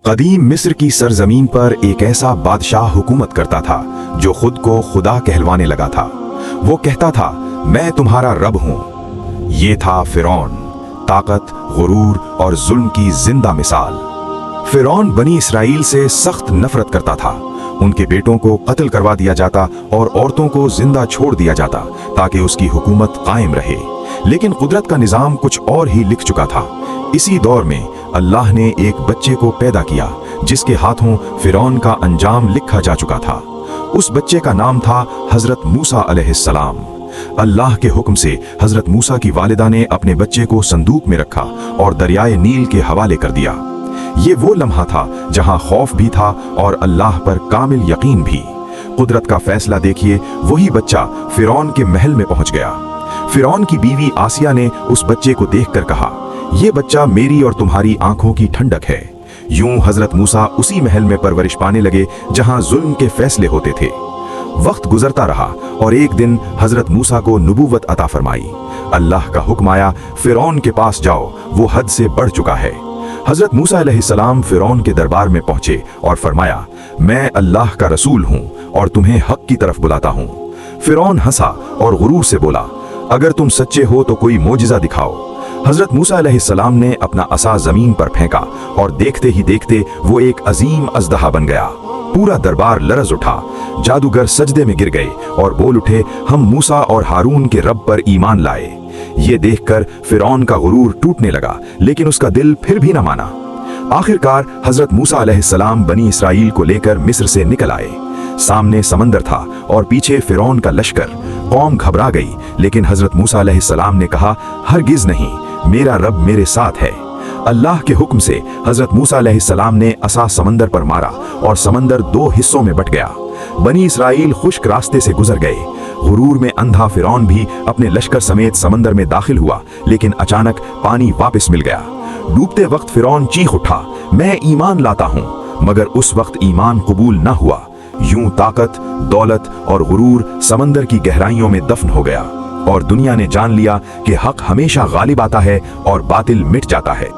कदीम मिस्र की सरजमीन पर एक ऐसा बादशाह हुकूमत करता था जो खुद को खुदा कहलवाने लगा था। वो कहता था, मैं तुम्हारा रब हूं। ये था फिरौन, ताकत, गुरूर और जुल्म की जिंदा मिसाल। फिरौन बनी इसराइल से सख्त नफरत करता था। उनके बेटों को कत्ल करवा दिया जाता और औरतों को जिंदा छोड़ दिया जाता ताकि उसकी हुकूमत कायम रहे। लेकिन कुदरत का निजाम कुछ और ही लिख चुका था। इसी दौर में अल्लाह ने एक बच्चे को पैदा किया जिसके हाथों फिरौन का अंजाम लिखा जा चुका था। उस बच्चे का नाम था हजरत मूसा अलैहिस्सलाम। अल्लाह के हुक्म से हजरत मूसा की वालिदा ने अपने बच्चे को संदूक में रखा और दरियाए नील के हवाले कर दिया। ये वो लम्हा था जहां खौफ भी था और अल्लाह पर कामिल यकीन भी। कुदरत का फैसला देखिए, वही बच्चा फिरौन के महल में पहुंच गया। फिरौन की बीवी आसिया ने उस बच्चे को देखकर कहा, ये बच्चा मेरी और तुम्हारी आंखों की ठंडक है। यूं हजरत मूसा उसी महल में परवरिश पाने लगे जहां जुल्म के फैसले होते थे। वक्त गुजरता रहा और एक दिन हजरत मूसा को नबूवत अता फरमाई। अल्लाह का हुक्म आया, फिरौन के पास जाओ, वो हद से बढ़ चुका है। हजरत मूसा अलैहिस्सलाम फिरौन के दरबार में पहुंचे और फरमाया, मैं अल्लाह का रसूल हूं और तुम्हें हक की तरफ बुलाता हूं। फिरौन हंसा और गुरूर से बोला, अगर तुम सच्चे हो तो कोई मोजिजा दिखाओ। हजरत मूसा अलैहिस्सलाम ने अपना असा जमीन पर फेंका और देखते ही देखते वो एक अजीम अजदहा बन गया। पूरा दरबार लरज उठा। जादूगर सजदे में गिर गए और बोल उठे, हम मूसा और हारून के रब पर ईमान लाए। ये देखकर फिरौन का गुरूर टूटने लगा, लेकिन उसका दिल फिर भी न माना। आखिरकार हजरत मूसा अलैहिस्सलाम बनी इसराइल को लेकर मिस्र से निकल आए। सामने समंदर था और पीछे फिरौन का लश्कर। कौम घबरा गई, लेकिन हजरत मूसा अलैहिस्सलाम ने कहा, हरगिज नहीं, मेरा रब मेरे साथ है। अल्लाह के हुक्म से हजरत मूसा अलैहिस्सलाम ने असा समंदर पर मारा और समंदर दो हिस्सों में बट गया। बनी इसराइल खुश्क रास्ते से गुजर गए। गुरूर में अंधा फिरौन भी अपने लश्कर समेत समंदर में दाखिल हुआ, लेकिन अचानक पानी वापस मिल गया। डूबते वक्त फिरौन चीख उठा, मैं ईमान लाता हूँ, मगर उस वक्त ईमान कबूल न हुआ। यूं ताकत, दौलत और गुरूर समंदर की गहराइयों में दफन हो गया और दुनिया ने जान लिया कि हक हमेशा गालिब आता है और बातिल मिट जाता है।